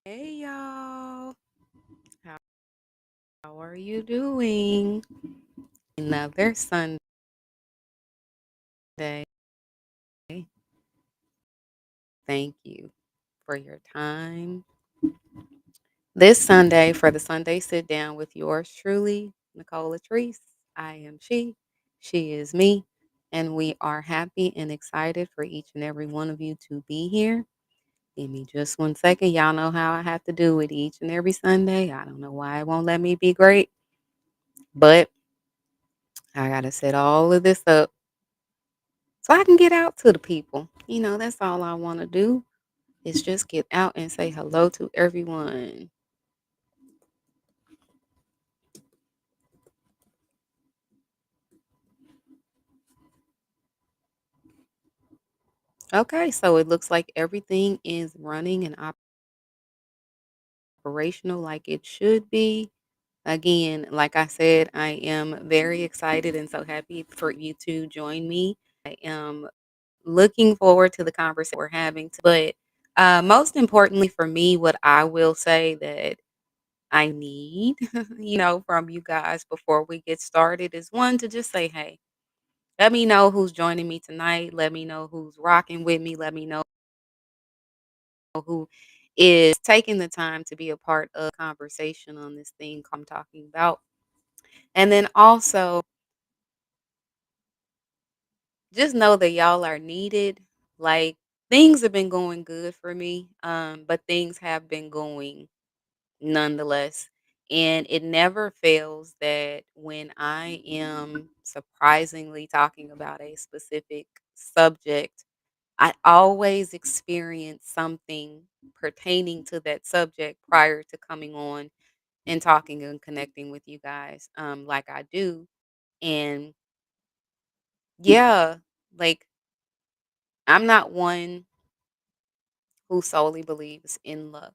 Hey y'all, how, how are you doing? Another Sunday. Thank you for your time. This Sunday, for the Sunday sit down with yours truly, Nicole LaTreece. I am she is me, and we are happy and excited for each and every one of you to be here. Give me just 1 second. Y'all know how I have to do it each and every Sunday. I don't know why it won't let me be great, but I got to set all of this up so I can get out to the people. That's all I want to do is just get out and say hello to everyone. Okay, so it looks like everything is running and operational like it should be. Again, like I said, I am very excited and so happy for you to join me. I am looking forward to the conversation we're having. But most importantly for me, what I will say that I need, from you guys before we get started is one to just say, hey, let me know who's joining me tonight. Let me know who's rocking with me. Let me know who is taking the time to be a part of the conversation on this thing I'm talking about. And then also just know that y'all are needed. Like things have been going good for me, but things have been going nonetheless. And it never fails that when I am surprisingly talking about a specific subject, I always experience something pertaining to that subject prior to coming on and talking and connecting with you guys, like I do. And yeah, like I'm not one who solely believes in luck.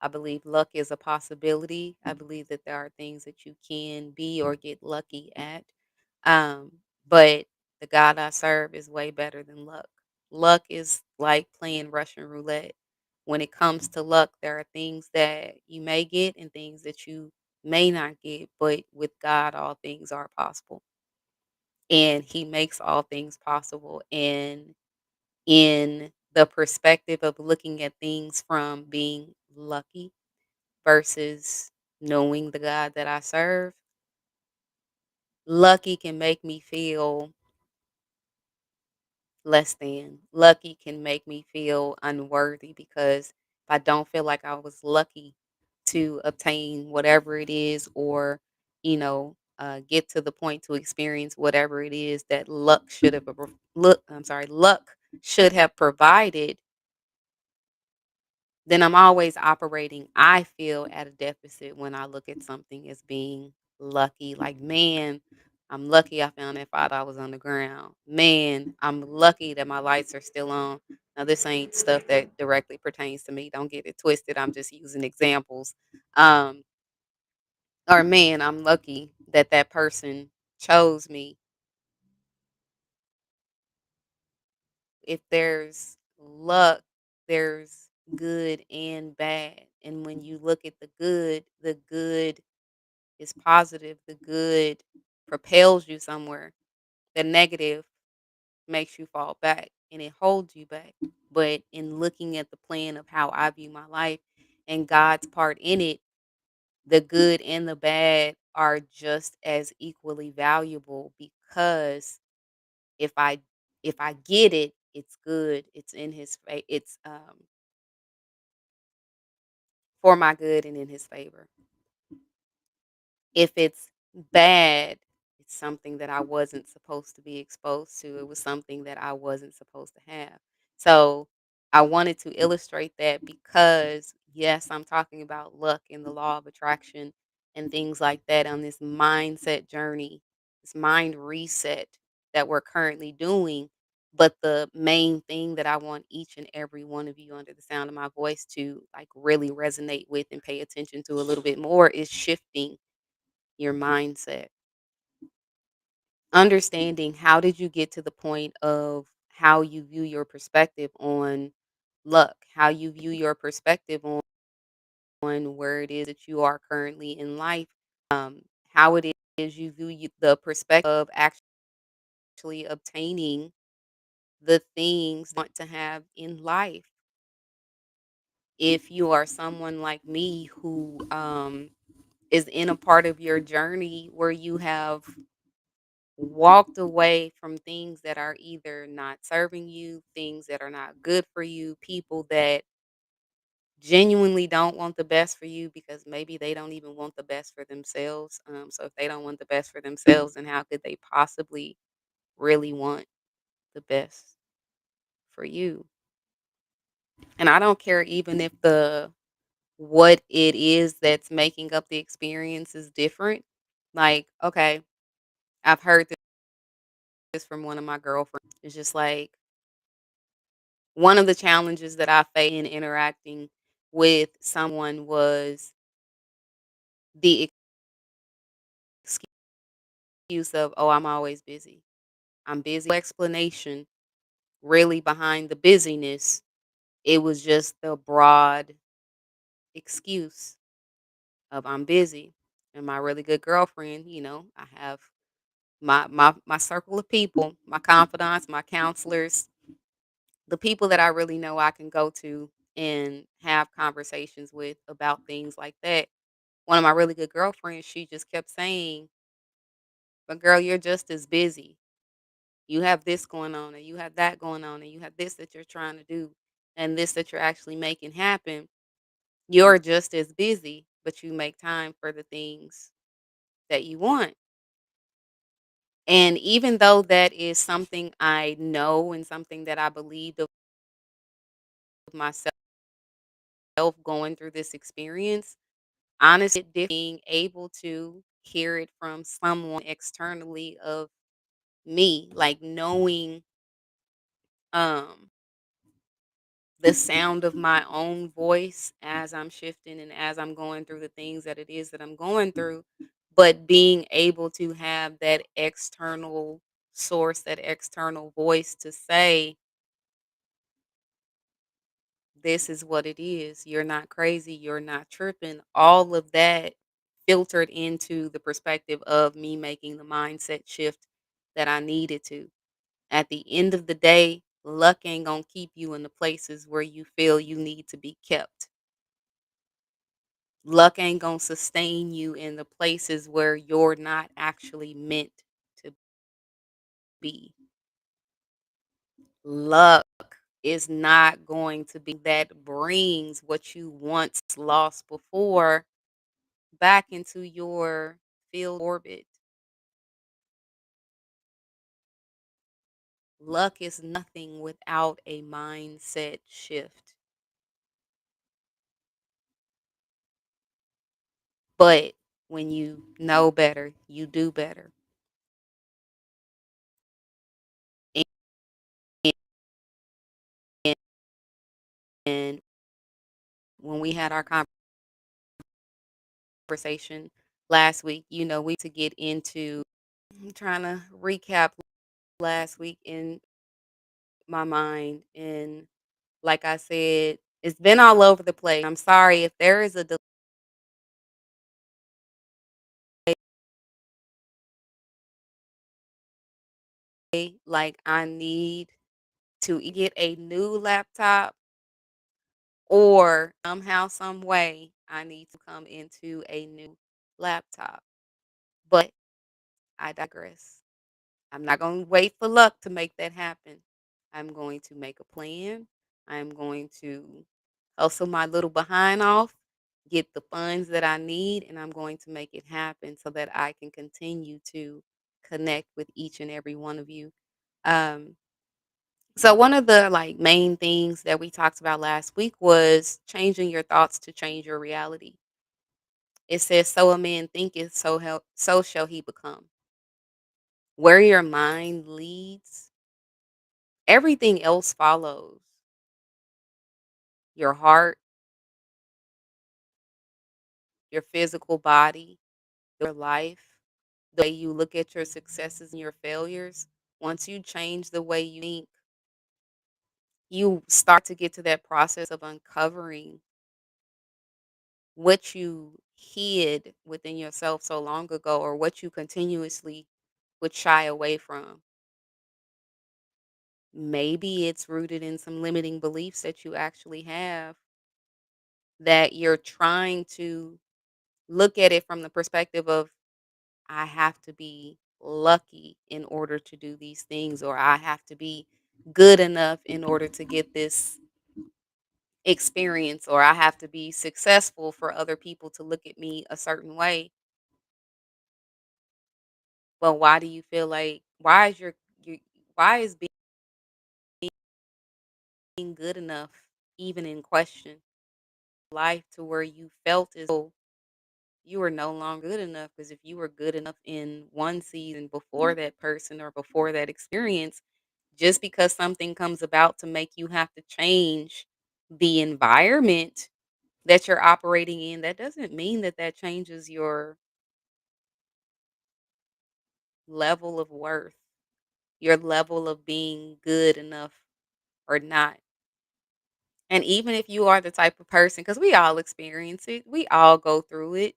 I believe luck is a possibility. I believe that there are things that you can be or get lucky at. Um, but the God I serve is way better than luck. Luck is like playing Russian roulette. When it comes to luck, there are things that you may get and things that you may not get. But with God, all things are possible. And He makes all things possible. And in the perspective of looking at things from being lucky versus knowing the God that I serve, lucky can make me feel less than. Lucky can make me feel unworthy because if I don't feel like I was lucky to obtain whatever it is or, get to the point to experience whatever it is that luck should have provided, then I'm always operating, I feel, at a deficit when I look at something as being lucky. Like, man, I'm lucky I found that $5 on the ground. Man, I'm lucky that my lights are still on. Now, this ain't stuff that directly pertains to me. Don't get it twisted. I'm just using examples. Um, or, man, I'm lucky that that person chose me. If there's luck, there's good and bad. And when you look at the good is positive, the good propels you somewhere. The negative makes you fall back and it holds you back. But in looking at the plan of how I view my life and God's part in it, the good and the bad are just as equally valuable because if I if I get it, it's good. It's in it's for my good and in his favor. If it's bad, it's something that I wasn't supposed to be exposed to. It was something that I wasn't supposed to have. So I wanted to illustrate that because, yes, I'm talking about luck and the law of attraction and things like that on this mindset journey, this mind reset that we're currently doing. But the main thing that I want each and every one of you under the sound of my voice to like really resonate with and pay attention to a little bit more is shifting your mindset. Understanding how did you get to the point of how you view your perspective on luck, how you view your perspective on on where it is that you are currently in life, how it is you view the perspective of actually obtaining the things you want to have in life. If you are someone like me who is in a part of your journey where you have walked away from things that are either not serving you, things that are not good for you, people that genuinely don't want the best for you because maybe they don't even want the best for themselves. So if they don't want the best for themselves, then how could they possibly really want the best for you? And I don't care even if the what it is that's making up the experience is different. Like, okay, I've heard this from one of my girlfriends. It's just like one of the challenges that I faced in interacting with someone was the excuse of, oh, I'm always busy. I'm busy. No explanation really behind the busyness. It was just the broad excuse of I'm busy. And my really good girlfriend, I have my circle of people, my confidants, my counselors, the people that I really know I can go to and have conversations with about things like that. One of my really good girlfriends, she just kept saying, "But girl, you're just as busy. You have this going on, and you have that going on, and you have this that you're trying to do, and this that you're actually making happen. You're just as busy, but you make time for the things that you want." And even though that is something I know and something that I believed of myself going through this experience, honestly, being able to hear it from someone externally of me, like knowing um the sound of my own voice as I'm shifting and as I'm going through the things that it is that I'm going through, but being able to have that external source, that external voice to say, this is what it is. You're not crazy. You're not tripping. All of that filtered into the perspective of me making the mindset shift that I needed to. At the end of the day, luck ain't going to keep you in the places where you feel you need to be kept. Luck ain't going to sustain you in the places where you're not actually meant to be. Luck is not going to be that brings what you once lost before back into your field orbit. Luck is nothing without a mindset shift. But when you know better, you do better. And, and when we had our conversation last week, we to get into, I'm trying to recap last week in my mind. And like I said, it's been all over the place. I'm sorry if there is a delay, like I need to get a new laptop or somehow, some way, I need to come into a new laptop. But I digress. I'm not going to wait for luck to make that happen. I'm going to make a plan. I'm going to hustle my little behind off, get the funds that I need, and I'm going to make it happen so that I can continue to connect with each and every one of you. Um, so one of the main things that we talked about last week was changing your thoughts to change your reality. It says, "So a man thinketh, so shall he become." Where your mind leads, everything else follows. Your heart, your physical body, your life, the way you look at your successes and your failures. Once you change the way you think, you start to get to that process of uncovering what you hid within yourself so long ago or what you continuously would shy away from. Maybe it's rooted in some limiting beliefs that you actually have that you're trying to look at it from the perspective of, I have to be lucky in order to do these things, or I have to be good enough in order to get this experience, or I have to be successful for other people to look at me a certain way. But why do you feel like you why is being good enough even in question? Life to where you felt as though you were no longer good enough, because if you were good enough in one season before that person or before that experience, just because something comes about to make you have to change the environment that you're operating in, that doesn't mean that that changes your level of worth, your level of being good enough or not. And even if you are the type of person, because we all experience it, we all go through it.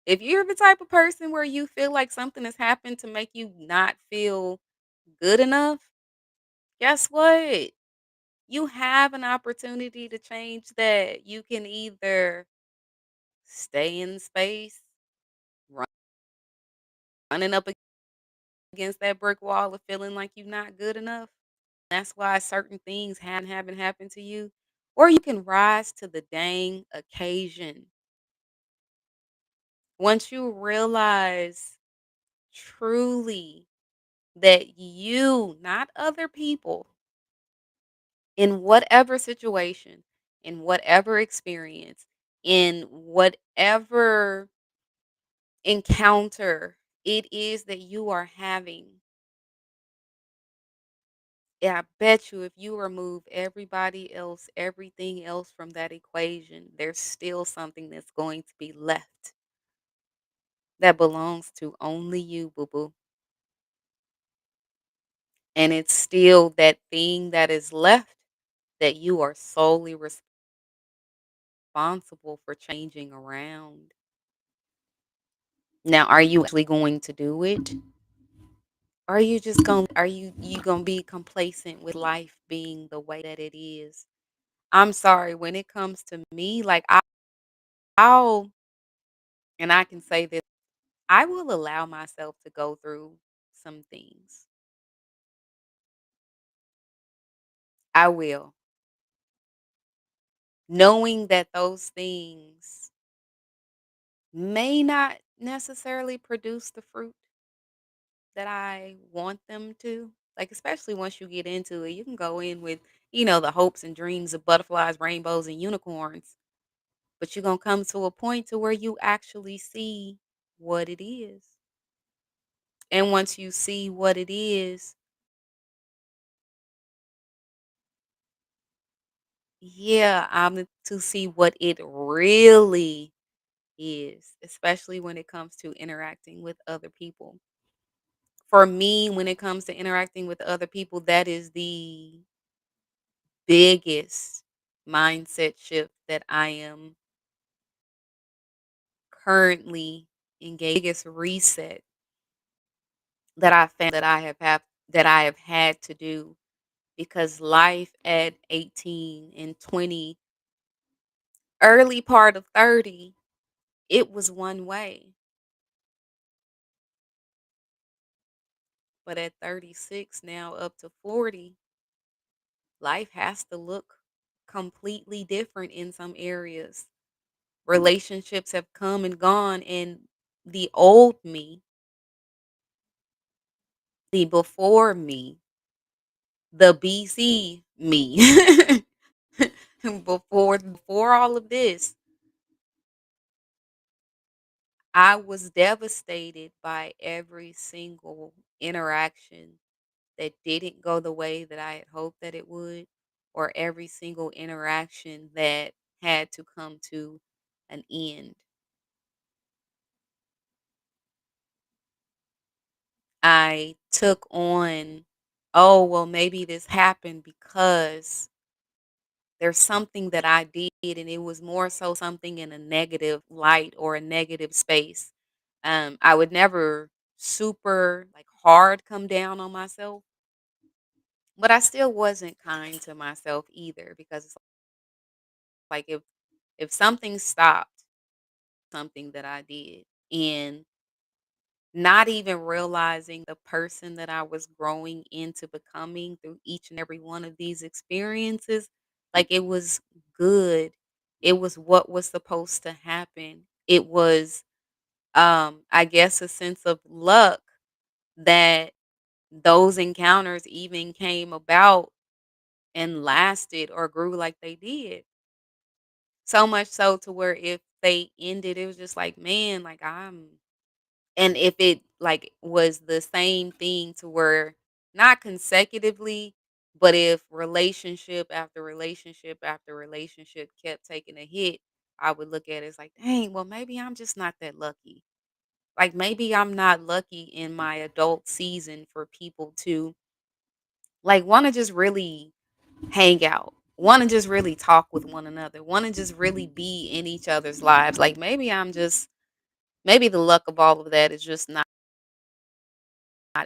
If you're the type of person where you feel like something has happened to make you not feel good enough, guess what? You have an opportunity to change that. You can either stay in space, run- running up against that brick wall of feeling like you're not good enough. That's why certain things haven't happened to you. Or you can rise to the dang occasion. Once you realize truly that you, not other people, in whatever situation, in whatever experience, in whatever encounter it is that you are having, yeah, I bet you if you remove everybody else, everything else from that equation, there's still something that's going to be left that belongs to only you, boo boo. And it's still that thing that is left that you are solely responsible for changing around. Now, are you actually going to do it? Or are you just going you going to be complacent with life being the way that it is? I'm sorry, when it comes to me, like I'll and I can say this, I will allow myself to go through some things. I will, knowing that those things may not necessarily produce the fruit that I want them to. Like, especially once you get into it, you can go in with, the hopes and dreams of butterflies, rainbows, and unicorns, but you're going to come to a point to where you actually see what it is. And once you see what it is, yeah, I'm to see what it really is, especially when it comes to interacting with other people. For me, when it comes to interacting with other people, that is the biggest mindset shift that I am currently engaged, biggest reset that I found that I have had to do, because life at 18 and 20, early part of 30, it was one way. But at 36 now up to 40, life has to look completely different in some areas. Relationships have come and gone, and the old me, the before me, the BC me, before all of this, I was devastated by every single interaction that didn't go the way that I had hoped that it would, or every single interaction that had to come to an end. I took on, oh, well, maybe this happened because there's something that I did, and it was more so something in a negative light or a negative space. I would never super like hard come down on myself, but I still wasn't kind to myself either because it's like if something stopped something that I did and not even realizing the person that I was growing into becoming through each and every one of these experiences, like it was good. It was what was supposed to happen. It was I guess a sense of luck that those encounters even came about and lasted or grew like they did. So much so to where if they ended, it was just like, man, like and if it, like, was the same thing to where not consecutively, but if relationship after relationship after relationship kept taking a hit, I would look at it as like, "Dang, well, maybe I'm just not that lucky." Like, maybe I'm not lucky in my adult season for people to, like, wanna just really hang out, wanna just really talk with one another, wanna just really be in each other's lives. Like, maybe the luck of all of that is just not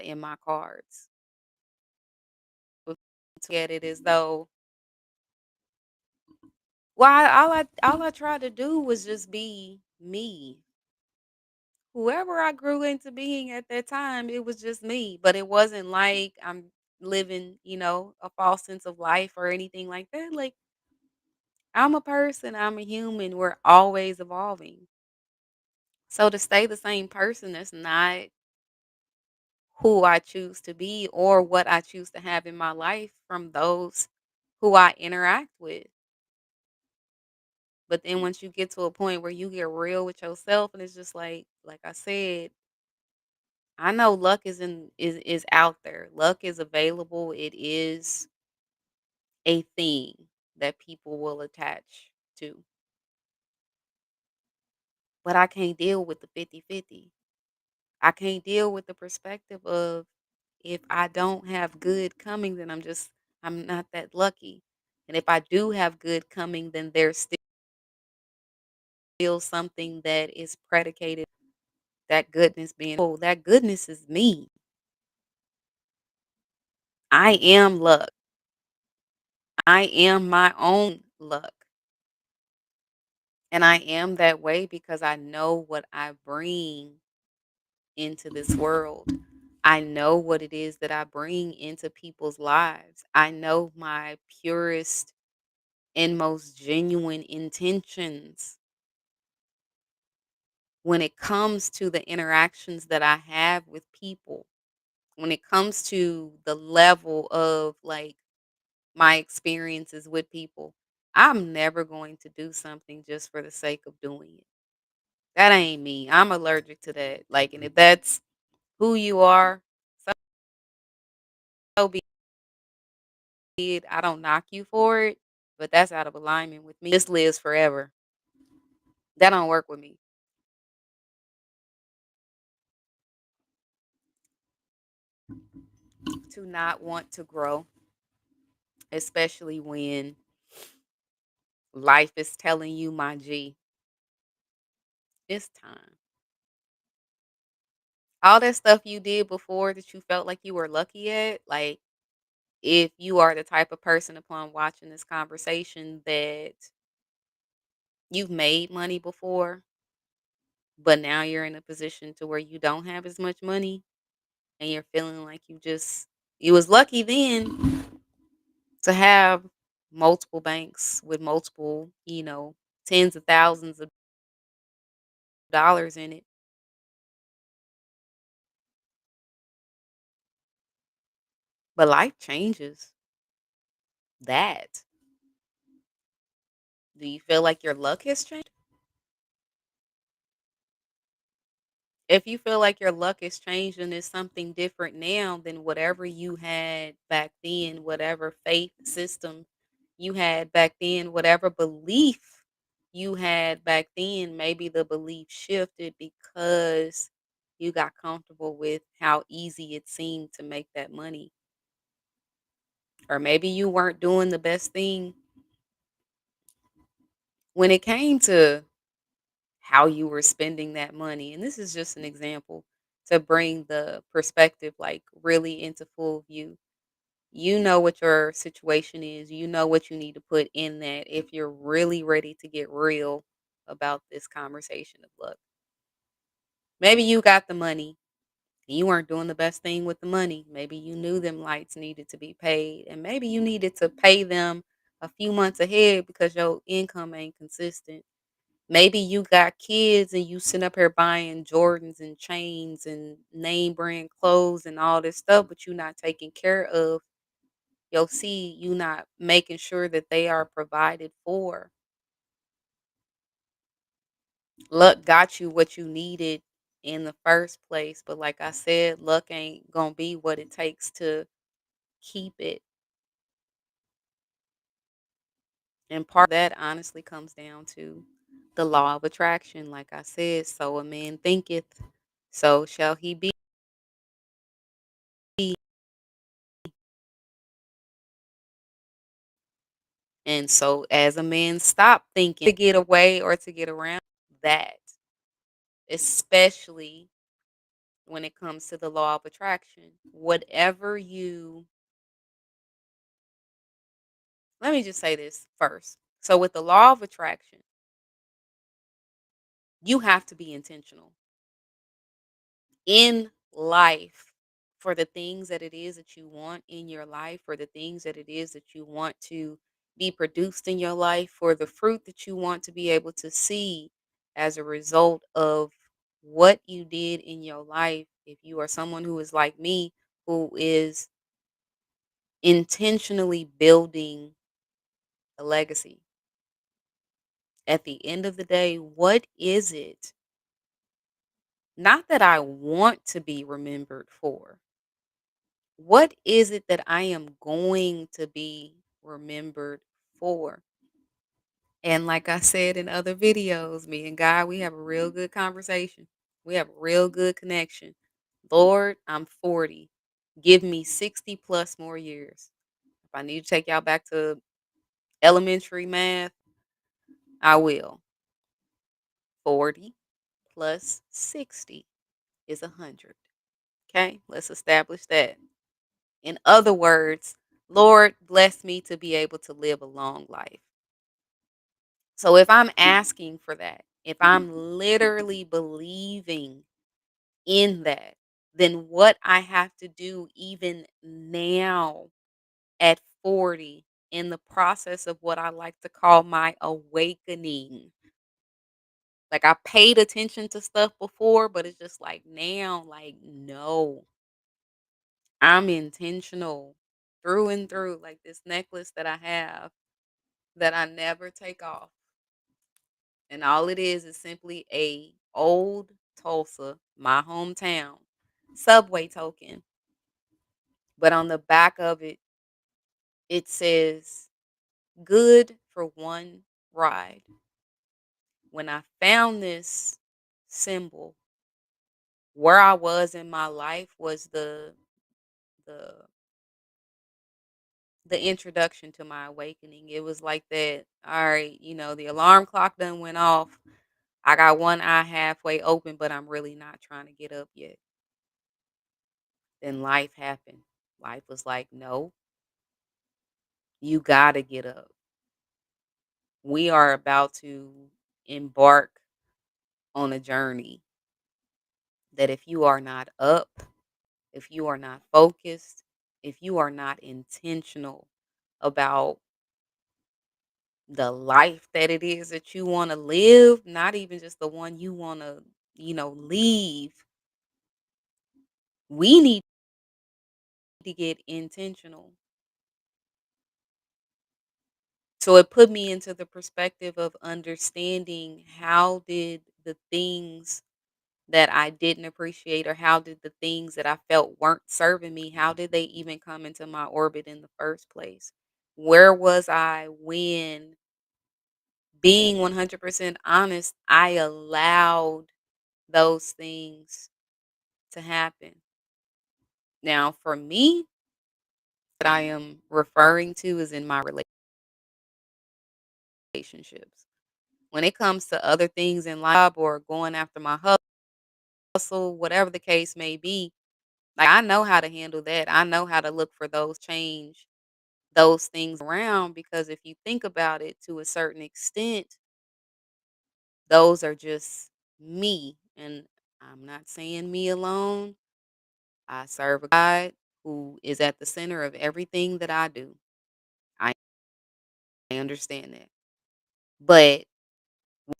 in my cards. Look at it as though, well, all I tried to do was just be me. Whoever I grew into being at that time, it was just me, but it wasn't like I'm living, a false sense of life or anything like that. Like, I'm a person, I'm a human, we're always evolving. So to stay the same person, that's not who I choose to be or what I choose to have in my life from those who I interact with. But then once you get to a point where you get real with yourself and it's just like I said, I know luck is out there. Luck is available. It is a thing that people will attach to. But I can't deal with the 50-50. I can't deal with the perspective of if I don't have good coming, then I'm not that lucky. And if I do have good coming, then there's still something that is predicated that goodness being, oh, that goodness is me. I am luck. I am my own luck. And I am that way because I know what I bring into this world. I know what it is that I bring into people's lives. I know my purest and most genuine intentions when it comes to the interactions that I have with people, when it comes to the level of like my experiences with people. I'm never going to do something just for the sake of doing it. That ain't me. I'm allergic to that. Like, and if that's who you are, so be it. I don't knock you for it, but that's out of alignment with me. This lives forever. That don't work with me. To not want to grow, especially when life is telling you, my G, it's time. All that stuff you did before that you felt like you were lucky at, like if you are the type of person upon watching this conversation that you've made money before, but now you're in a position to where you don't have as much money and you're feeling like you was lucky then to have multiple banks with multiple, tens of thousands of dollars in it. But life changes that. Do you feel like your luck has changed? If you feel like your luck has changed and it's something different now than whatever you had back then, whatever faith system you had back then, whatever belief you had back then, maybe the belief shifted because you got comfortable with how easy it seemed to make that money. Or maybe you weren't doing the best thing When it came to how you were spending that money, and this is just an example to bring the perspective like really into full view. You know what your situation is. You know what you need to put in that if you're really ready to get real about this conversation of look. Maybe you got the money. You weren't doing the best thing with the money. Maybe you knew them lights needed to be paid, and maybe you needed to pay them a few months ahead because your income ain't consistent. Maybe you got kids and you sit up here buying Jordans and chains and name brand clothes and all this stuff, but you're not taking care of your seed. You not making sure that they are provided for. Luck got you what you needed in the first place, but like I said, luck ain't gonna be what it takes to keep it. And part of that honestly comes down to the law of attraction. Like I said, so a man thinketh, so shall he be. And so as a man stop thinking to get away or to get around that, especially when it comes to the law of attraction, whatever you let me just say this first. So with the law of attraction, you have to be intentional in life for the things that it is that you want in your life, for the things that it is that you want to be produced in your life, for the fruit that you want to be able to see as a result of what you did in your life. If you are someone who is like me, who is intentionally building a legacy, at the end of the day, what is it? Not that I want to be remembered for, what is it that I am going to be remembered for? And like I said in other videos, me and God, we have a real good conversation. We have a real good connection. Lord, I'm 40. Give me 60 plus more years. If I need to take y'all back to elementary math, I will. 40 plus 60 is 100. Okay, let's establish that. In other words, Lord, bless me to be able to live a long life. So if I'm asking for that, if I'm literally believing in that, then what I have to do even now at 40 in the process of what I like to call my awakening. Like I paid attention to stuff before, but it's just like now, like, no, I'm intentional through and through. Like this necklace that I have that I never take off. And all it is simply a old Tulsa, my hometown, subway token. But on the back of it, it says good for one ride. When I found this symbol, where I was in my life was the the introduction to my awakening. It was like that, all right, the alarm clock done went off. I got one eye halfway open, but I'm really not trying to get up yet. Then life happened. Life was like, no, you got to get up. We are about to embark on a journey that if you are not up, if you are not focused, if you are not intentional about the life that it is that you want to live, not even just the one you want to, leave, we need to get intentional. So it put me into the perspective of understanding how did the things that I didn't appreciate or how did the things that I felt weren't serving me, how did they even come into my orbit in the first place? Where was I when, being 100% honest, I allowed those things to happen? Now, for me, what I am referring to is in my relationships. When it comes to other things in life or going after my hustle, whatever the case may be, like, I know how to handle that. I know how to look for those things around because if you think about it to a certain extent, those are just me. And I'm not saying me alone. I serve a God who is at the center of everything that I do. I understand that. But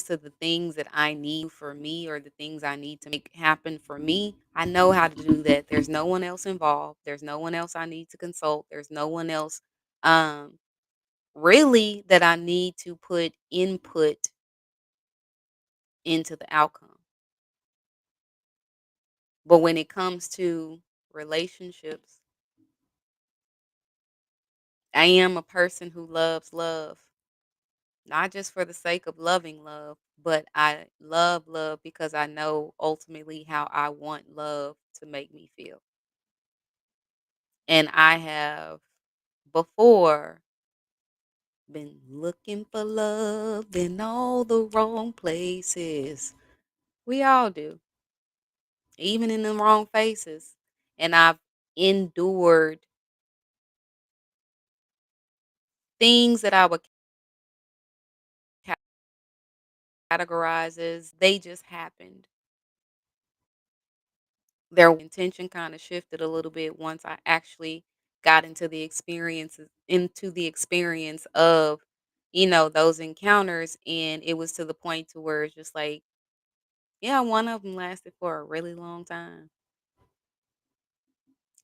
to the things that I need for me or the things I need to make happen for me, I know how to do that. There's no one else involved. There's no one else I need to consult. There's no one else um really that I need to put input into the outcome. But when it comes to relationships, I am a person who loves love, not just for the sake of loving love, but I love love because I know ultimately how I want love to make me feel. And I have before been looking for love in all the wrong places. We all do, even in the wrong faces. And I've endured things that I would categorize as they just happened. Their intention kind of shifted a little bit once I actually got into the experience of, those encounters, and it was to the point to where it's just like, yeah, one of them lasted for a really long time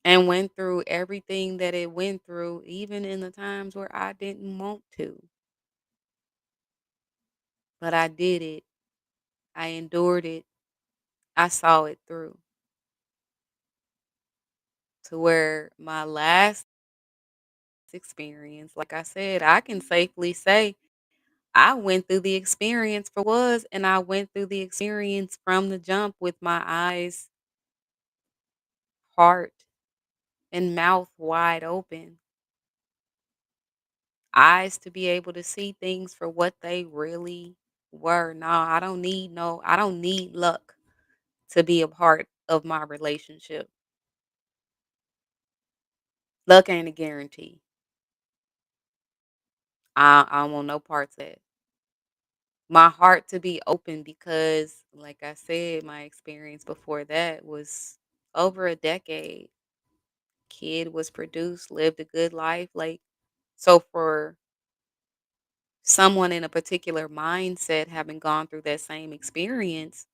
and went through everything that it went through, even in the times where I didn't want to. But I did it. I endured it. I saw it through to where my last experience, like I said, I can safely say I went through the experience for was, and I went through the experience from the jump with my eyes, heart, and mouth wide open. Eyes to be able to see things for what they really were. No, I don't need luck to be a part of my relationship. Luck ain't a guarantee. I want no parts of it. My heart to be open because, like I said, my experience before that was over a decade. Kid was produced, lived a good life. Like, so for someone in a particular mindset having gone through that same experience,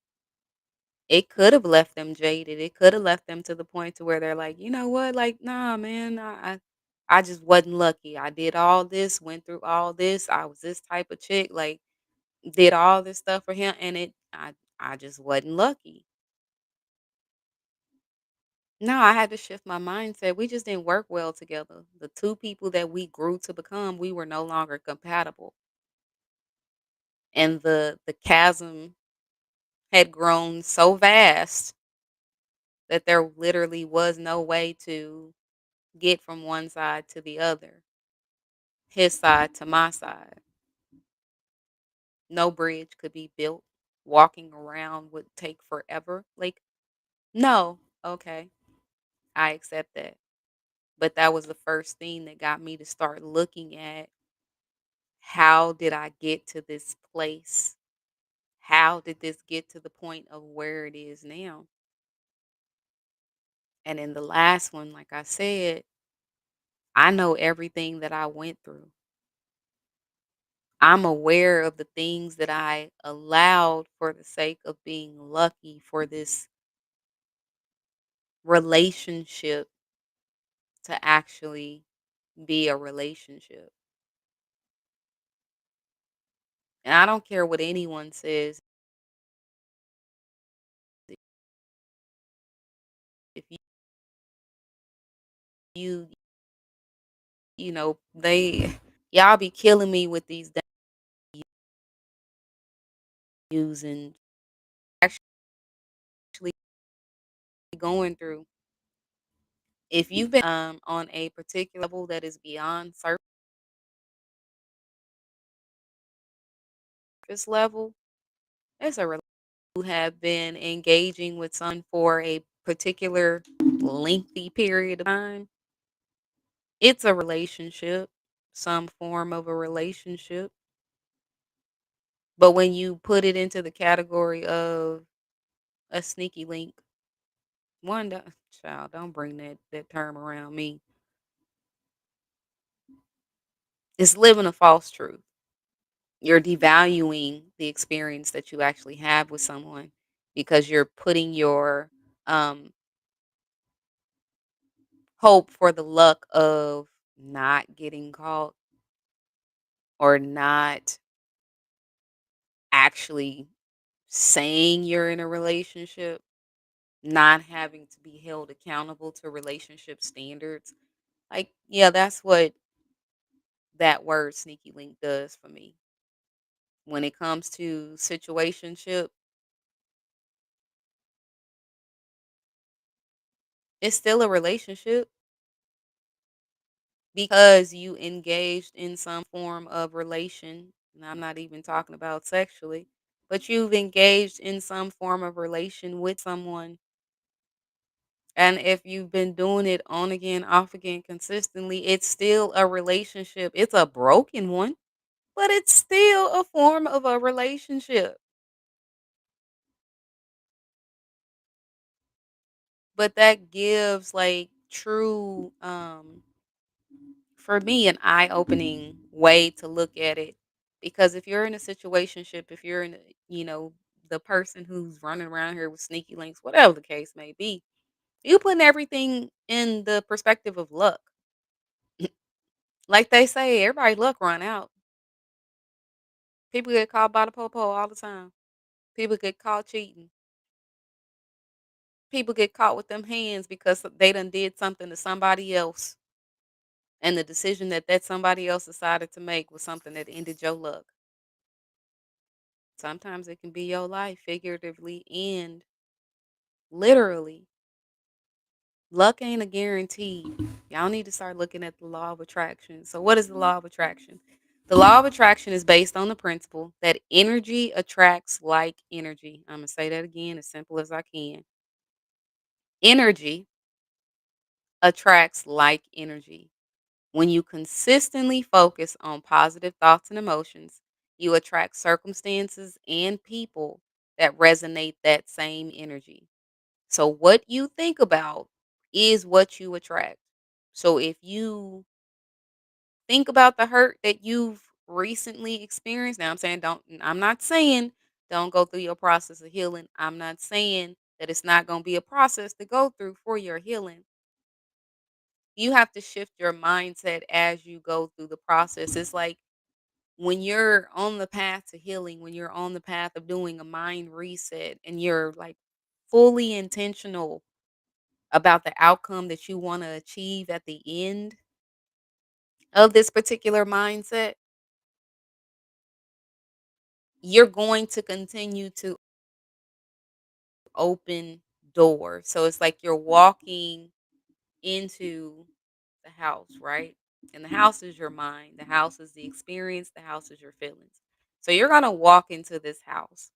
it could have left them jaded. It could have left them to the point to where they're like, you know what, like, nah, man, I just wasn't lucky. I did all this, went through all this. I was this type of chick, like, did all this stuff for him, and I just wasn't lucky. No, I had to shift my mindset. We just didn't work well together. The two people that we grew to become, we were no longer compatible. And the chasm had grown so vast that there literally was no way to get from one side to the other. His side to my side. No bridge could be built. Walking around would take forever. Like, no, okay, I accept that. But that was the first thing that got me to start looking at how did I get to this place? How did this get to the point of where it is now? And in the last one, like I said, I know everything that I went through. I'm aware of the things that I allowed for the sake of being lucky for this relationship to actually be a relationship. And I don't care what anyone says. If you, y'all be killing me with these using actually going through. If you've been on a particular level that is beyond surface surface level, it's a who have been engaging with someone for a particular lengthy period of time, it's a relationship, some form of a relationship. But when you put it into the category of a sneaky link, one, child, don't bring that term around me. It's living a false truth. You're devaluing the experience that you actually have with someone because you're putting your um, hope for the luck of not getting caught or not actually saying you're in a relationship, not having to be held accountable to relationship standards. Like, yeah, that's what that word sneaky link does for me. When it comes to situationship, it's still a relationship because you engaged in some form of relation. And I'm not even talking about sexually, but you've engaged in some form of relation with someone. And if you've been doing it on again, off again consistently, it's still a relationship. It's a broken one, but it's still a form of a relationship. But that gives like true for me an eye-opening way to look at it because if you're in a situationship, if you're in the person who's running around here with sneaky links, whatever the case may be, you putting everything in the perspective of luck. Like they say, everybody luck run out. People get caught by the popo all the time. People get caught cheating. People get caught with them hands because they done did something to somebody else, and the decision that somebody else decided to make was something that ended your luck. Sometimes it can be your life, figuratively and literally. Luck ain't a guarantee. Y'all need to start looking at the law of attraction. So, what is the law of attraction? The law of attraction is based on the principle that energy attracts like energy. I'm going to say that again as simple as I can. Energy attracts like energy. When you consistently focus on positive thoughts and emotions, you attract circumstances and people that resonate that same energy. So, what you think about is what you attract. So, if you think about the hurt that you've recently experienced, now I'm not saying don't go through your process of healing. I'm not saying that it's not going to be a process to go through for your healing. You have to shift your mindset as you go through the process. It's like when you're on the path to healing, when you're on the path of doing a mind reset and you're like fully intentional about the outcome that you want to achieve at the end of this particular mindset, you're going to continue to open doors. So it's like you're walking into the house, right? And the house is your mind, the house is the experience, the house is your feelings. So you're going to walk into this house.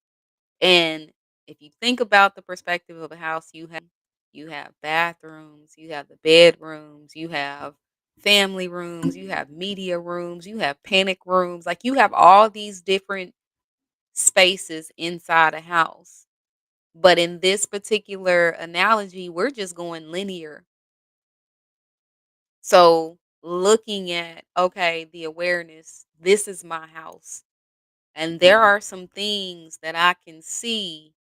And if you think about the perspective of a house, you have bathrooms, you have the bedrooms, you have family rooms, you have media rooms, you have panic rooms. Like you have all these different spaces inside a house. But in this particular analogy, we're just going linear. So looking at, okay, the awareness, this is my house. And there are some things that I can see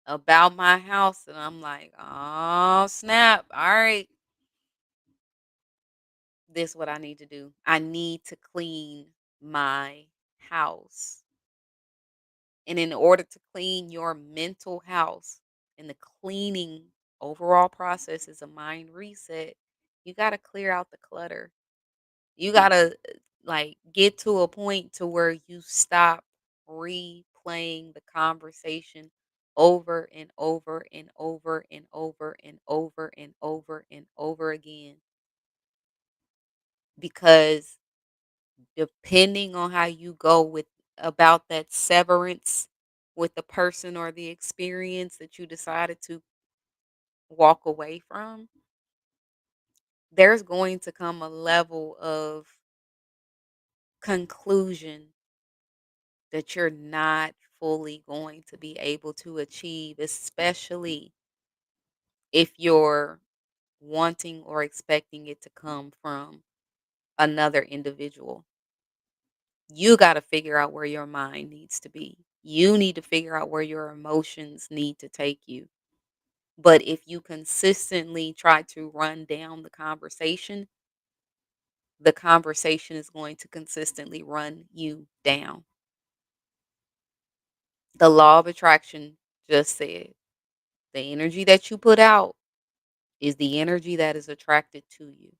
about my house and I'm like, oh snap. All right. This is what I need to do. I need to clean my house. And in order to clean your mental house, and the cleaning overall process is a mind reset, you got to clear out the clutter. You got to like get to a point to where you stop replaying the conversation over and over and over and over and over and over and over again, because depending on how you go with about that severance with the person or the experience that you decided to walk away from, there's going to come a level of conclusion that you're not fully going to be able to achieve, especially if you're wanting or expecting it to come from another individual. You got to figure out where your mind needs to be. You need to figure out where your emotions need to take you. But if you consistently try to run down the conversation is going to consistently run you down. The law of attraction just said the energy that you put out is the energy that is attracted to you.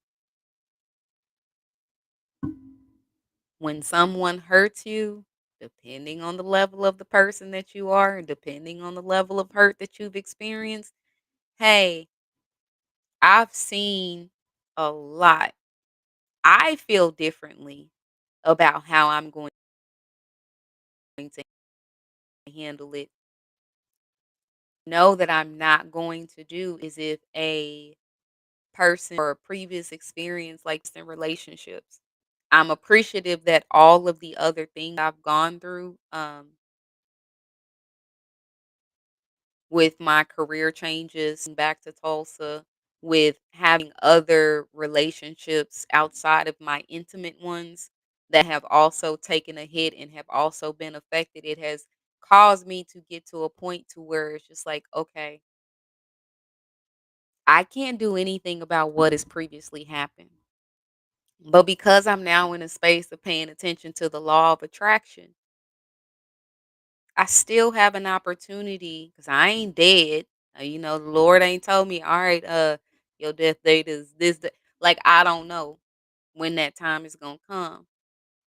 When someone hurts you, depending on the level of the person that you are and depending on the level of hurt that you've experienced, hey, I've seen a lot. I feel differently about how I'm going to handle it. Know that I'm not going to do is if a person or a previous experience like in relationships. I'm appreciative that all of the other things I've gone through with my career changes back to Tulsa, with having other relationships outside of my intimate ones that have also taken a hit and have also been affected. It has caused me to get to a point to where it's just like, okay, I can't do anything about what has previously happened. But because I'm now in a space of paying attention to the law of attraction, I still have an opportunity because I ain't dead. The Lord ain't told me, all right, your death date is this. Like, I don't know when that time is going to come,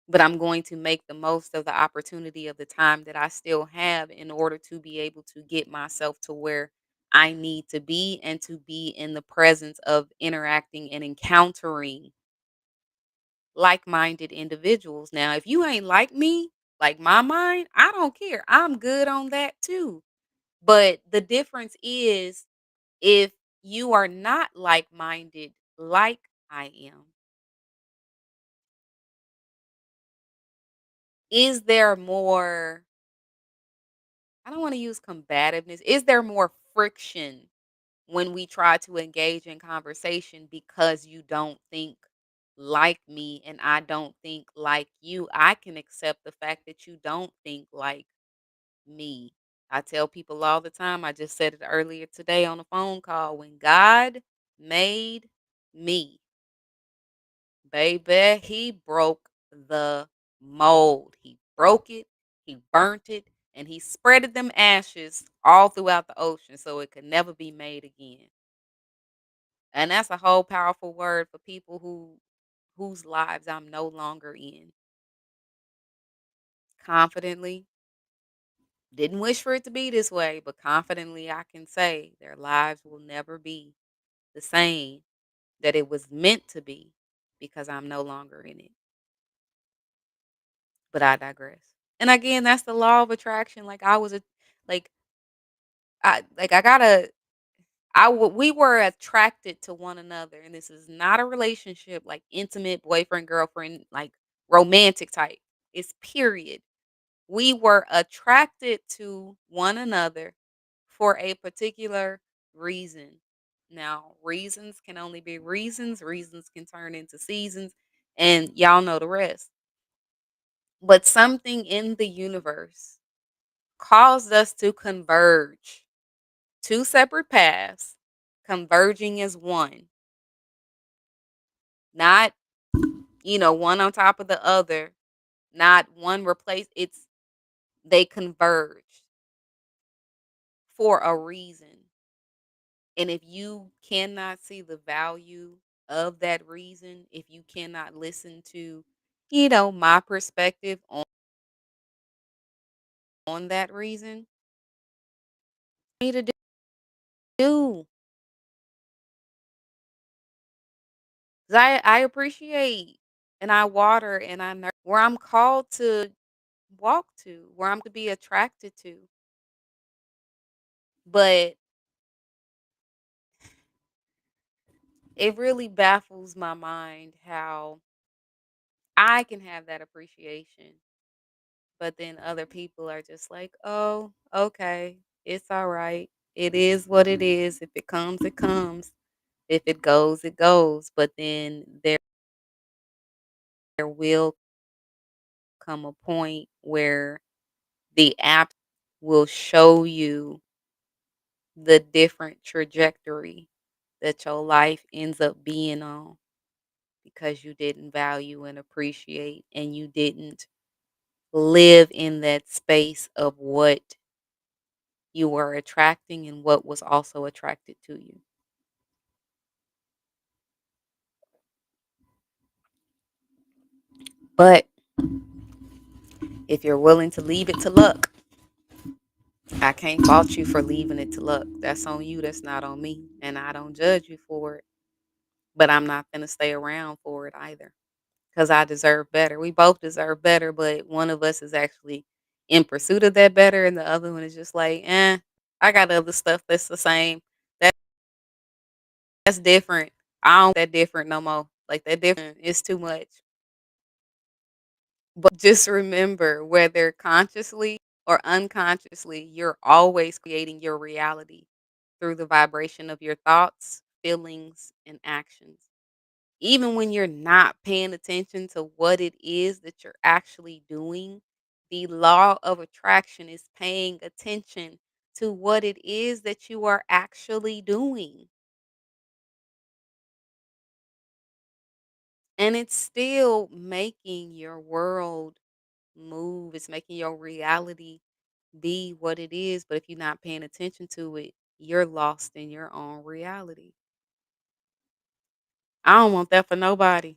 but I'm going to make the most of the opportunity of the time that I still have in order to be able to get myself to where I need to be and to be in the presence of interacting and encountering like-minded individuals. Now, if you ain't like me, like my mind, I don't care. I'm good on that too. But the difference is if you are not like-minded like I am, is there more, I don't want to use combativeness. Is there more friction when we try to engage in conversation because you don't think like me and I don't think like you? I can accept the fact that you don't think like me. I tell people all the time, I just said it earlier today on a phone call, when God made me, baby, he broke the mold. He broke it, he burnt it, and he spreaded them ashes all throughout the ocean so it could never be made again. And that's a whole powerful word for people whose lives I'm no longer in. Confidently, didn't wish for it to be this way, but confidently I can say their lives will never be the same that it was meant to be because I'm no longer in it. But I digress. And again, that's the law of attraction. Like I was a like I gotta we were attracted to one another, and this is not a relationship like intimate boyfriend girlfriend like romantic type. It's period. We were attracted to one another for a particular reason. Now, reasons can only be reasons, reasons can turn into seasons, and y'all know the rest. But something in the universe caused us to converge. Two separate paths converging as one, not, one on top of the other, not one replace. It's they converge for a reason. And if you cannot see the value of that reason, if you cannot listen to, my perspective on that reason, you need to do. 'Cause I appreciate and I water and I nurture where I'm called to walk to, where I'm to be attracted to. But it really baffles my mind how I can have that appreciation, but then other people are just like, "Oh, okay, it's all right. It is what it is. If it comes, it comes. If it goes, it goes." But then there will come a point where the app will show you the different trajectory that your life ends up being on because you didn't value and appreciate and you didn't live in that space of what you were attracting and what was also attracted to you. But if you're willing to leave it to luck, I can't fault you for leaving it to luck. That's on you. That's not on me. And I don't judge you for it. But I'm not going to stay around for it either because I deserve better. We both deserve better, but one of us is actually in pursuit of that better, and the other one is just like, I got other stuff that's the same. That that's different. I don't want that different no more. Like that different is too much. But just remember, whether consciously or unconsciously, you're always creating your reality through the vibration of your thoughts, feelings, and actions. Even when you're not paying attention to what it is that you're actually doing, the law of attraction is paying attention to what it is that you are actually doing. And it's still making your world move. It's making your reality be what it is. But if you're not paying attention to it, you're lost in your own reality. I don't want that for nobody.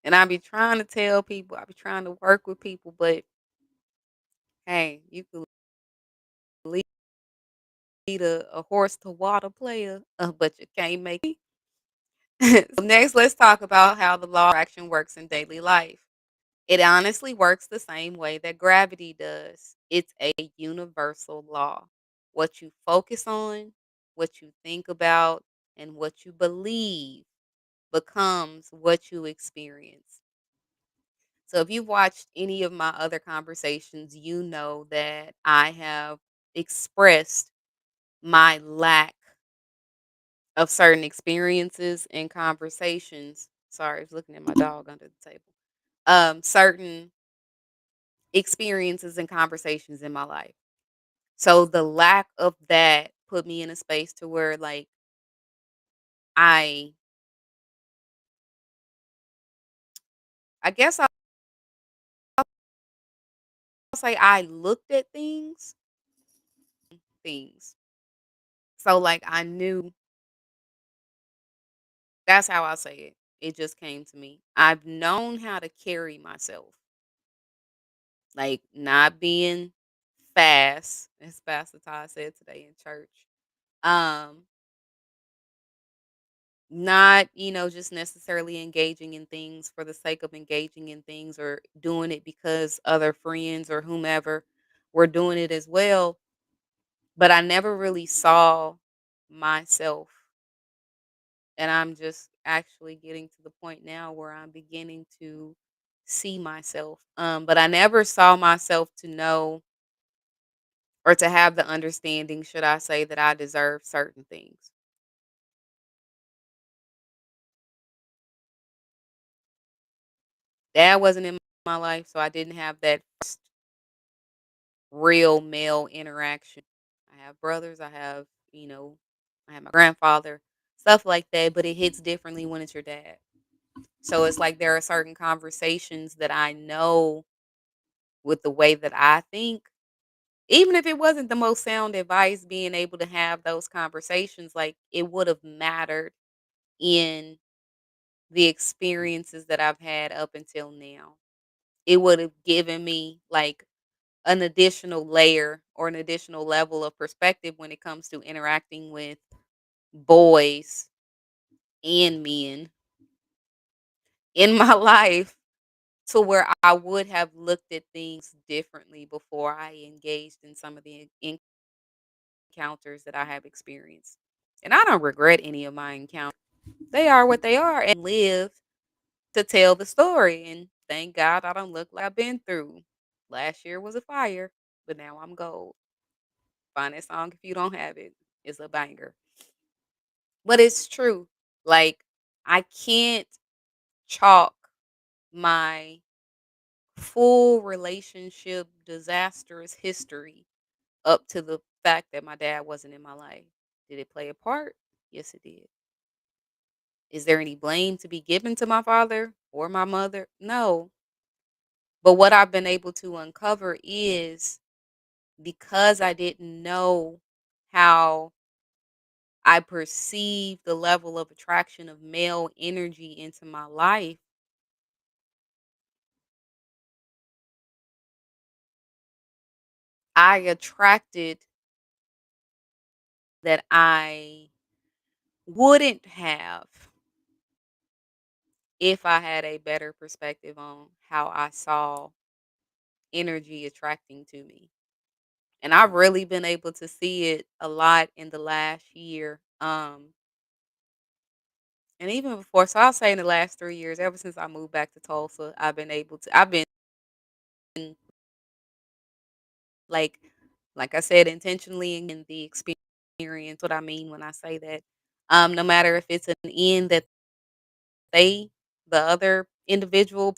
And I be trying to tell people, I be trying to work with people, but hey, you could lead a horse to water player, but you can't make it. So next, let's talk about how the law of attraction works in daily life. It honestly works the same way that gravity does. It's a universal law. What you focus on, what you think about, and what you believe becomes what you experience. So if you've watched any of my other conversations, you know that I have expressed my lack of certain experiences and conversations. Sorry, I was looking at my dog under the table. Certain experiences and conversations in my life. So the lack of that put me in a space to where like I I guess I'll say I looked at things. So like I knew that's how I say it. It just came to me. I've known how to carry myself. Like not being fast, as Pastor Todd said today in church. Um, Not, just necessarily engaging in things for the sake of engaging in things or doing it because other friends or whomever were doing it as well. But I never really saw myself. And I'm just actually getting to the point now where I'm beginning to see myself. But I never saw myself to know or to have the understanding, should I say, that I deserve certain things. Dad wasn't in my life, so I didn't have that real male interaction. I have brothers, I have my grandfather, stuff like that, but it hits differently when it's your dad. So it's like there are certain conversations that I know with the way that I think, even if it wasn't the most sound advice, being able to have those conversations, like it would have mattered in the experiences that I've had up until now. It would have given me like an additional layer or an additional level of perspective when it comes to interacting with boys and men in my life to where I would have looked at things differently before I engaged in some of the encounters that I have experienced. And I don't regret any of my encounters. They are what they are and live to tell the story. And thank God I don't look like I've been through. Last year was a fire, but now I'm gold. Find that song if you don't have it. It's a banger. But it's true. Like, I can't chalk my full relationship disastrous history up to the fact that my dad wasn't in my life. Did it play a part? Yes, it did. Is there any blame to be given to my father or my mother? No. But what I've been able to uncover is because I didn't know how I perceived the level of attraction of male energy into my life, I attracted that I wouldn't have if I had a better perspective on how I saw energy attracting to me. And I've really been able to see it a lot in the last year. And even before, so I'll say in the last 3 years, ever since I moved back to Tulsa, I've been like, like I said, intentionally in the experience. What I mean when I say that, no matter if it's an end that they, the other individual,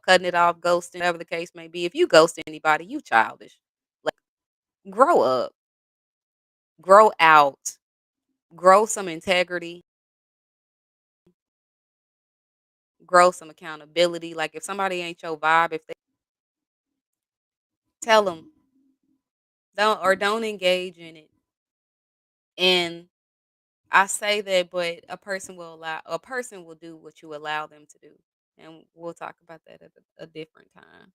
cutting it off, ghosting, whatever the case may be. If you ghost anybody, you childish. Like, grow up, grow out, grow some integrity, grow some accountability. Like if somebody ain't your vibe, if they tell them don't engage in it. And I say that, but a person will do what you allow them to do, and we'll talk about that at a different time.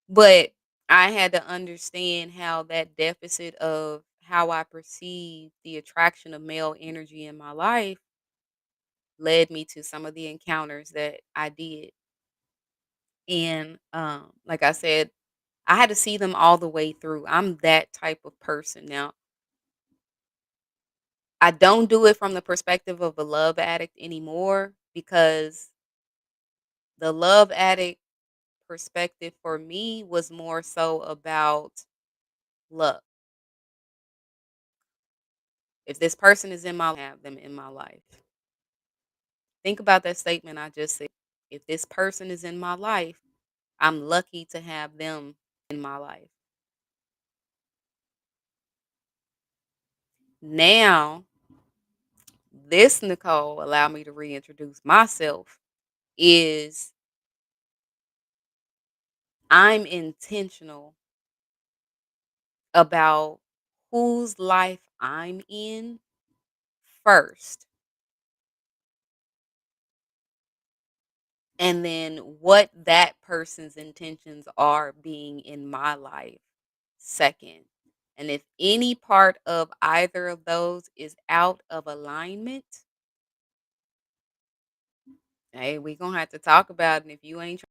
But I had to understand how that deficit of how I perceive the attraction of male energy in my life led me to some of the encounters that I did. And like I said, I had to see them all the way through. I'm that type of person. Now, I don't do it from the perspective of a love addict anymore because the love addict perspective for me was more so about luck. If this person is in my have them in my life. Think about that statement I just said. If this person is in my life, I'm lucky to have them in my life. Now, this Nicole allowed me to reintroduce myself is I'm intentional about whose life I'm in first, and then what that person's intentions are being in my life second. And if any part of either of those is out of alignment, hey, we gonna have to talk about it. And if you ain't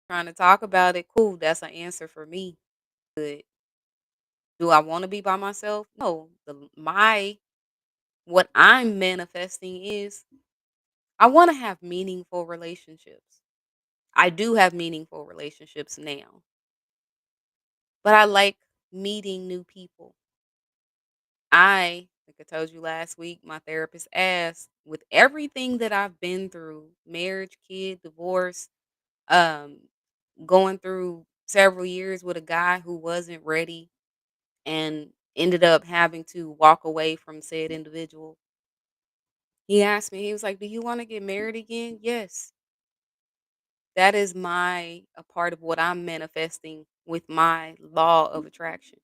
trying to talk about it, cool. That's an answer for me. Good. Do I want to be by myself? No. What I'm manifesting is I want to have meaningful relationships. I do have meaningful relationships now, but I like meeting new people. Like I told you last week, my therapist asked, with everything that I've been through, marriage, kid, divorce, um, going through several years with a guy who wasn't ready and ended up having to walk away from said individual. He asked me, he was like, "Do you want to get married again?" Yes. That is a part of what I'm manifesting with my law of attraction.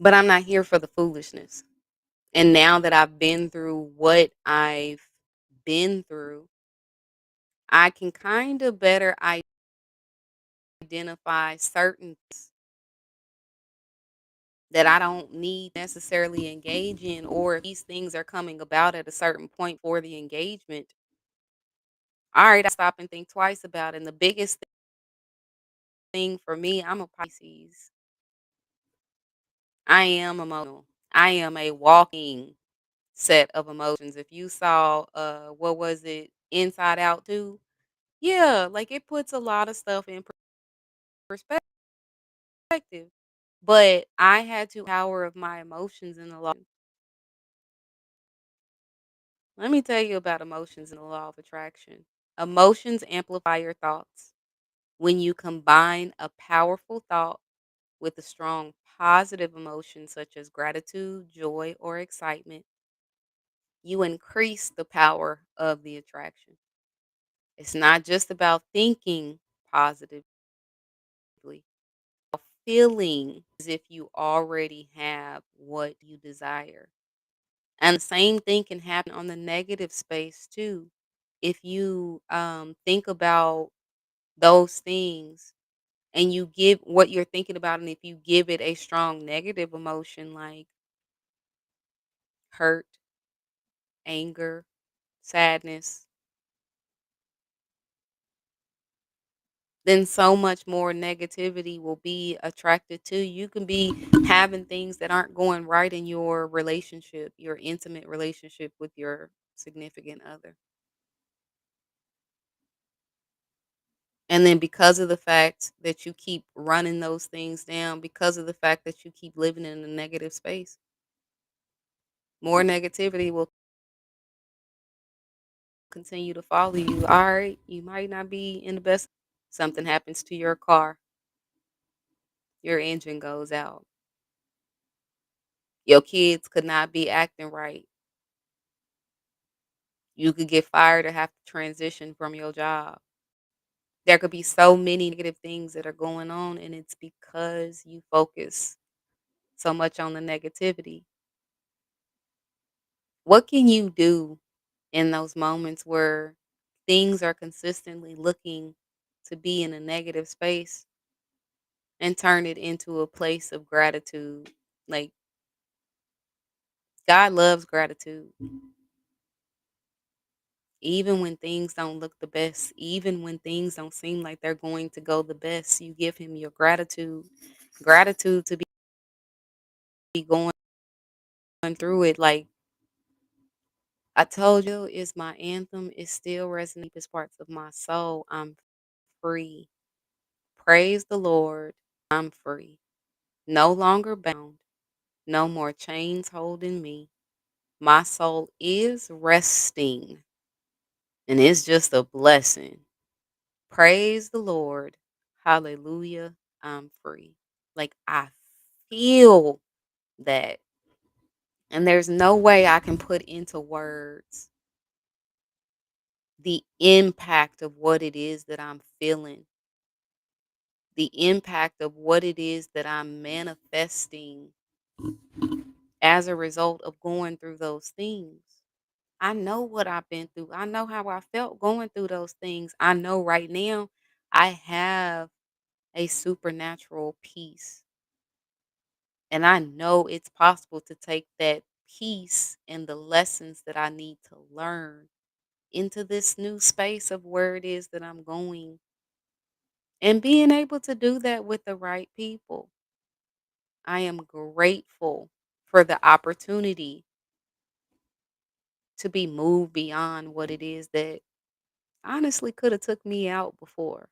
But I'm not here for the foolishness. And now that I've been through what I've been through, I can kind of better identify certain things that I don't need necessarily engage in, or if these things are coming about at a certain point for the engagement, All right, I stop and think twice about it. And the biggest thing for me, I'm a Pisces. I am emotional. I am a walking set of emotions. If you saw what was it, Inside Out 2? Yeah, like it puts a lot of stuff in perspective. But I had to power of my emotions in the law. Let me tell you about emotions in the law of attraction. Emotions amplify your thoughts. When you combine a powerful thought with a strong positive emotion such as gratitude, joy, or excitement, you increase the power of the attraction. It's not just about thinking positively, feeling as if you already have what you desire. And the same thing can happen on the negative space too. If you think about those things and you give what you're thinking about, and if you give it a strong negative emotion like hurt, anger, sadness, then so much more negativity will be attracted to you. You can be having things that aren't going right in your relationship, your intimate relationship with your significant other. And then because of the fact that you keep running those things down, because of the fact that you keep living in a negative space, more negativity will continue to follow you. All right, you might not be in the best. Something happens to your car, your engine goes out. Your kids could not be acting right. You could get fired or have to transition from your job. There could be so many negative things that are going on, and it's because you focus so much on the negativity. What can you do in those moments where things are consistently looking to be in a negative space and turn it into a place of gratitude? Like, God loves gratitude. Even when things don't look the best, even when things don't seem like they're going to go the best, you give him your gratitude. Gratitude to be going through it. Like I told you, is my anthem. It still resonates as parts of my soul. I'm free. Praise the Lord. I'm free. No longer bound. No more chains holding me. My soul is resting, and it's just a blessing. Praise the Lord. Hallelujah. I'm free. Like I feel that. And there's no way I can put into words the impact of what it is that I'm feeling, the impact of what it is that I'm manifesting as a result of going through those things. I know what I've been through. I know how I felt going through those things. I know right now I have a supernatural peace. And I know it's possible to take that peace and the lessons that I need to learn into this new space of where it is that I'm going and being able to do that with the right people. I am grateful for the opportunity to be moved beyond what it is that honestly could have took me out before.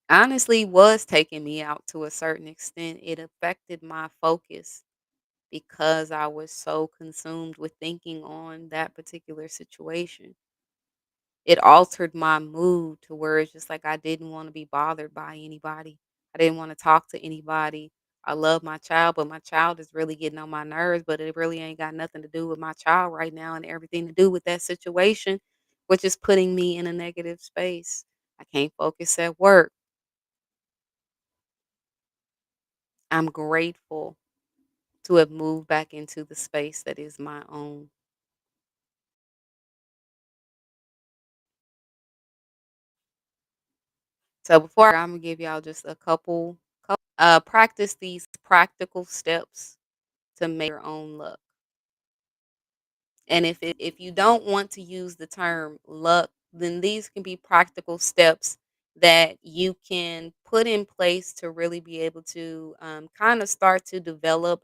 Honestly was taking me out to a certain extent. It affected my focus because I was so consumed with thinking on that particular situation. It altered my mood to where it's just like I didn't want to be bothered by anybody. I didn't want to talk to anybody. I love my child, but my child is really getting on my nerves, but it really ain't got nothing to do with my child right now and everything to do with that situation, which is putting me in a negative space. I can't focus at work. I'm grateful to have moved back into the space that is my own. So before I'm gonna give y'all just a couple practice these practical steps to make your own luck. And if you don't want to use the term luck, then these can be practical steps that you can put in place to really be able to kind of start to develop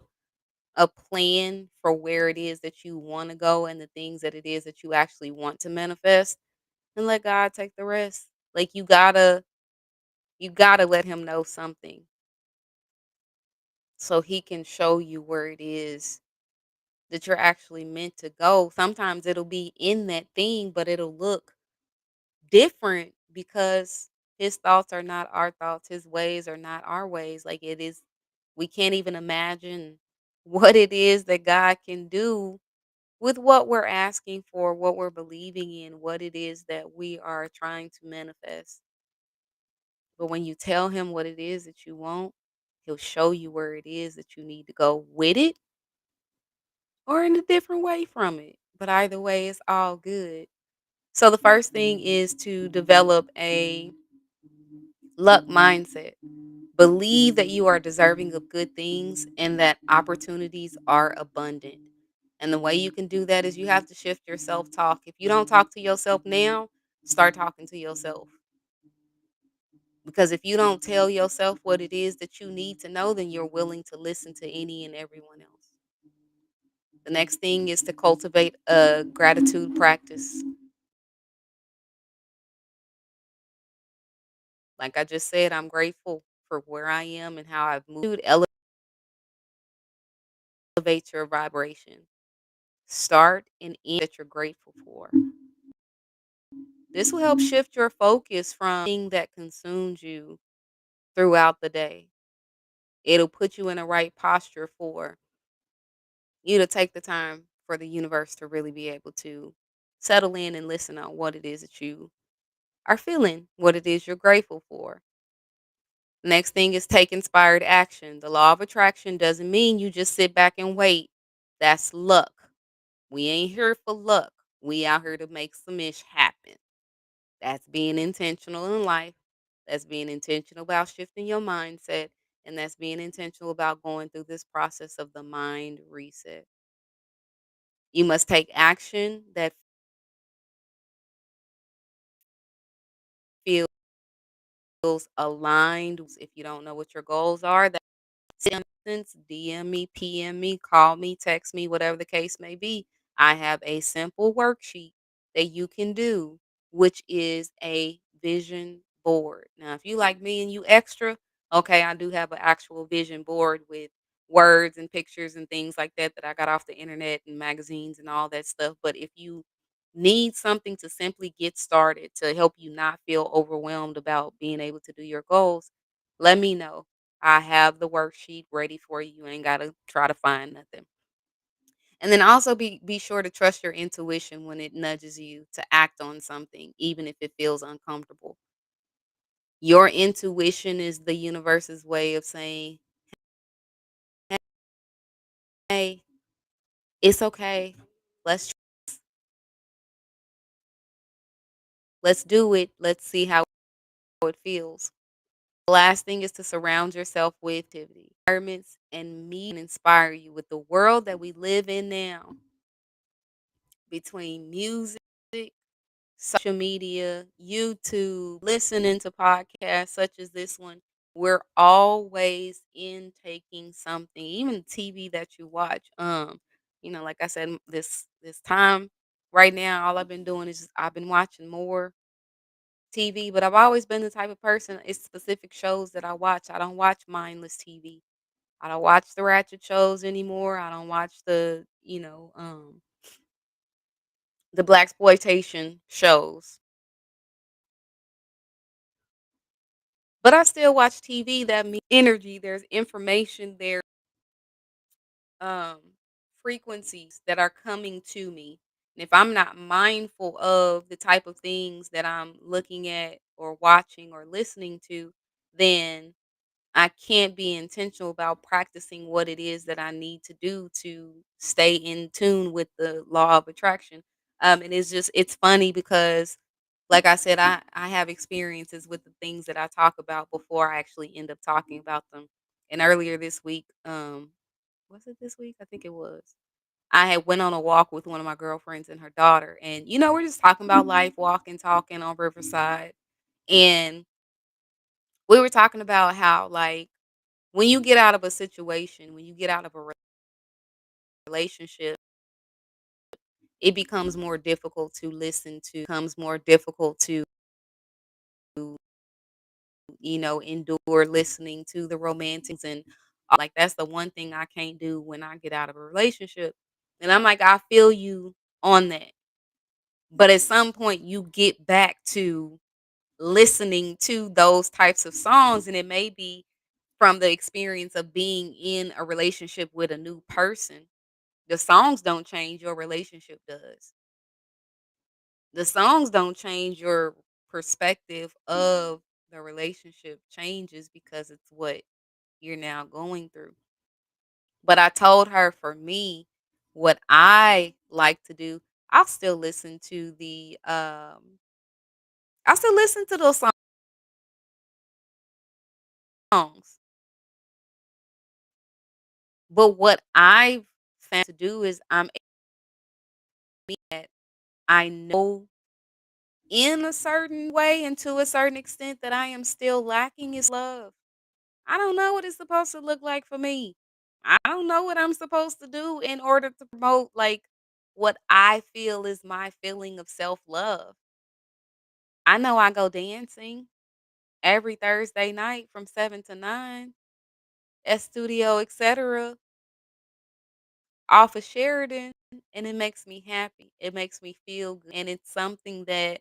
a plan for where it is that you want to go and the things that it is that you actually want to manifest, and let God take the rest. Like you gotta let him know something so he can show you where it is that you're actually meant to go. Sometimes it'll be in that thing, but it'll look different because his thoughts are not our thoughts, his ways are not our ways. Like it is, we can't even imagine what it is that God can do with what we're asking for, what we're believing in, what it is that we are trying to manifest. But when you tell him what it is that you want, he'll show you where it is that you need to go with it or in a different way from it. But either way, it's all good. So the first thing is to develop a luck mindset. Believe that you are deserving of good things and that opportunities are abundant. And the way you can do that is you have to shift your self talk. If you don't talk to yourself now, start talking to yourself. Because if you don't tell yourself what it is that you need to know, then you're willing to listen to any and everyone else. The next thing is to cultivate a gratitude practice. Like I just said, I'm grateful for where I am and how I've moved. Elevate your vibration. Start and end that you're grateful for. This will help shift your focus from thing that consumes you throughout the day. It'll put you in a right posture for you to take the time for the universe to really be able to settle in and listen on what it is that you are feeling, what it is you're grateful for. Next thing is take inspired action. The law of attraction doesn't mean you just sit back and wait. That's luck. We ain't here for luck. We out here to make some ish happen. That's being intentional in life. That's being intentional about shifting your mindset. And that's being intentional about going through this process of the mind reset. You must take action that feels aligned. If you don't know what your goals are, instance, DM me, PM me, call me, text me, whatever the case may be. I have a simple worksheet that you can do, which is a vision board. Now, if you like me and you extra, okay, I do have an actual vision board with words and pictures and things like that that I got off the internet and magazines and all that stuff. But if you need something to simply get started to help you not feel overwhelmed about being able to do your goals, let me know. I have the worksheet ready for you. You ain't gotta try to find nothing. And then also be sure to trust your intuition when it nudges you to act on something, even if it feels uncomfortable. Your intuition is the universe's way of saying, "Hey, it's okay. Let's let's do it. Let's see how it feels." The last thing is to surround yourself with activity, environments, and me inspire you with the world that we live in now between music, social media, YouTube, listening to podcasts such as this one. We're always in taking something, even TV that you watch. Like I said, this time right now, all I've been doing is I've been watching more TV, but I've always been the type of person. It's specific shows that I watch. I don't watch mindless TV. I don't watch the ratchet shows anymore. I don't watch the black exploitation shows. But I still watch TV. That means energy, there's information there, um, frequencies that are coming to me. And if I'm not mindful of the type of things that I'm looking at or watching or listening to, then I can't be intentional about practicing what it is that I need to do to stay in tune with the law of attraction. And it's funny because, like I said, I have experiences with the things that I talk about before I actually end up talking about them. And earlier this week, was it this week? I think it was. I had went on a walk with one of my girlfriends and her daughter, and, we're just talking about life, walking, talking on Riverside, and we were talking about how, like, when you get out of a situation, when you get out of a relationship, it becomes more difficult to listen to, becomes more difficult to, endure listening to the romantics and like that's the one thing I can't do when I get out of a relationship. And I'm like, I feel you on that. But at some point you get back to listening to those types of songs, and it may be from the experience of being in a relationship with a new person. The songs don't change, your relationship does. The songs don't change, your perspective of the relationship changes because it's what you're now going through. But I told her, for me, what I like to do, I'll still listen to I still listen to those songs. But what I've found to do is that I know in a certain way and to a certain extent that I am still lacking is love. I don't know what it's supposed to look like for me. I don't know what I'm supposed to do in order to promote like what I feel is my feeling of self-love. I know I go dancing every Thursday night from 7 to 9 at Studio Etc. off of Sheridan, and it makes me happy. It makes me feel good, and it's something that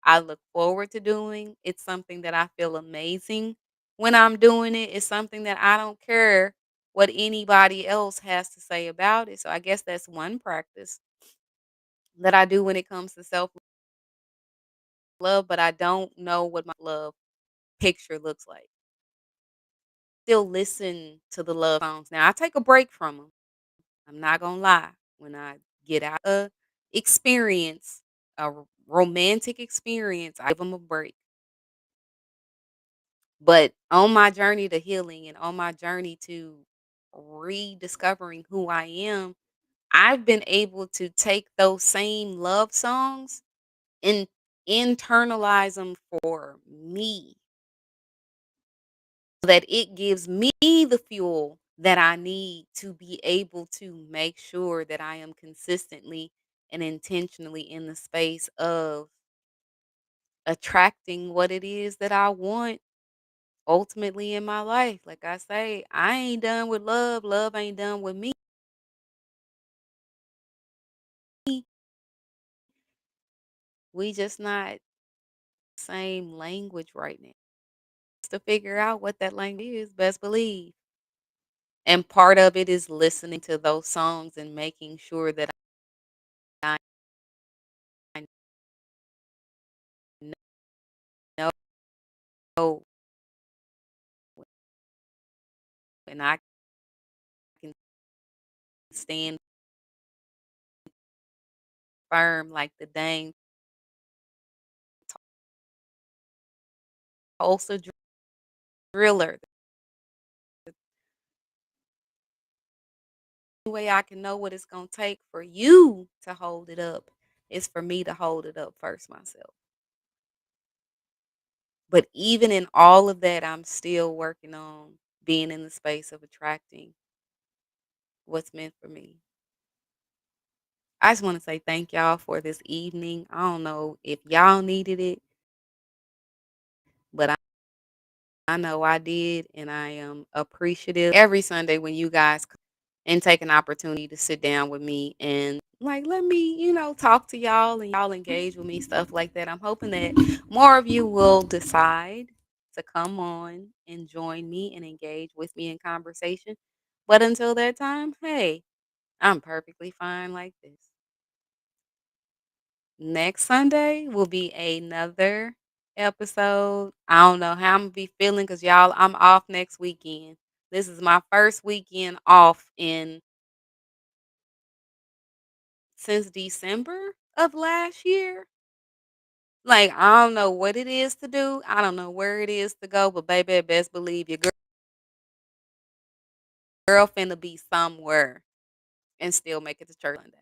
I look forward to doing. It's something that I feel amazing when I'm doing it. It's something that I don't care what anybody else has to say about it. So I guess that's one practice that I do when it comes to self-love, but I don't know what my love picture looks like. Still listen to the love songs. Now I take a break from them. I'm not gonna lie. When I get out a experience, romantic experience, I give them a break. But on my journey to healing and on my journey to rediscovering who I am, I've been able to take those same love songs and internalize them for me, so that it gives me the fuel that I need to be able to make sure that I am consistently and intentionally in the space of attracting what it is that I want ultimately in my life. Like I say, I ain't done with love. Love ain't done with me. We just not same language right now. To figure out what that language is, best believe. And part of it is listening to those songs and making sure that I know and I can stand firm like the dang Tulsa driller. The way I can know what it's gonna take for you to hold it up is for me to hold it up first myself. But even in all of that, I'm still working on being in the space of attracting what's meant for me. I just want to say thank y'all for this evening. I don't know if y'all needed it, but I know I did, and I am appreciative every Sunday when you guys come and take an opportunity to sit down with me and like let me, talk to y'all and y'all engage with me, stuff like that. I'm hoping that more of you will decide to come on and join me and engage with me in conversation. But until that time, hey, I'm perfectly fine like this. Next Sunday will be another episode. I don't know how I'm gonna be feeling because y'all, I'm off next weekend. This is my first weekend off in since December of last year. Like, I don't know what it is to do. I don't know where it is to go, but baby, best believe your girl finna be somewhere. and still make it to church Sunday.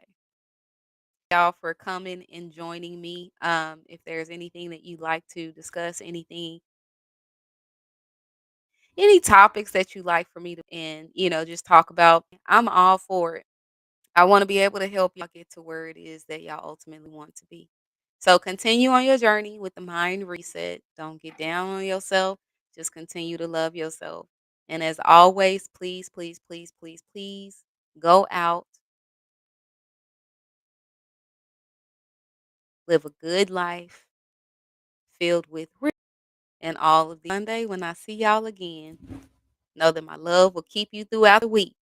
Y'all for coming and joining me. If there's anything that you'd like to discuss, any topics that you like for me to and just talk about, I'm all for it. I want to be able to help y'all get to where it is that y'all ultimately want to be. So continue on your journey with the mind reset. Don't get down on yourself. Just continue to love yourself. And as always, please, please, please, please, please go out, live a good life filled with and all of the Sunday when I see y'all again. Know that my love will keep you throughout the week.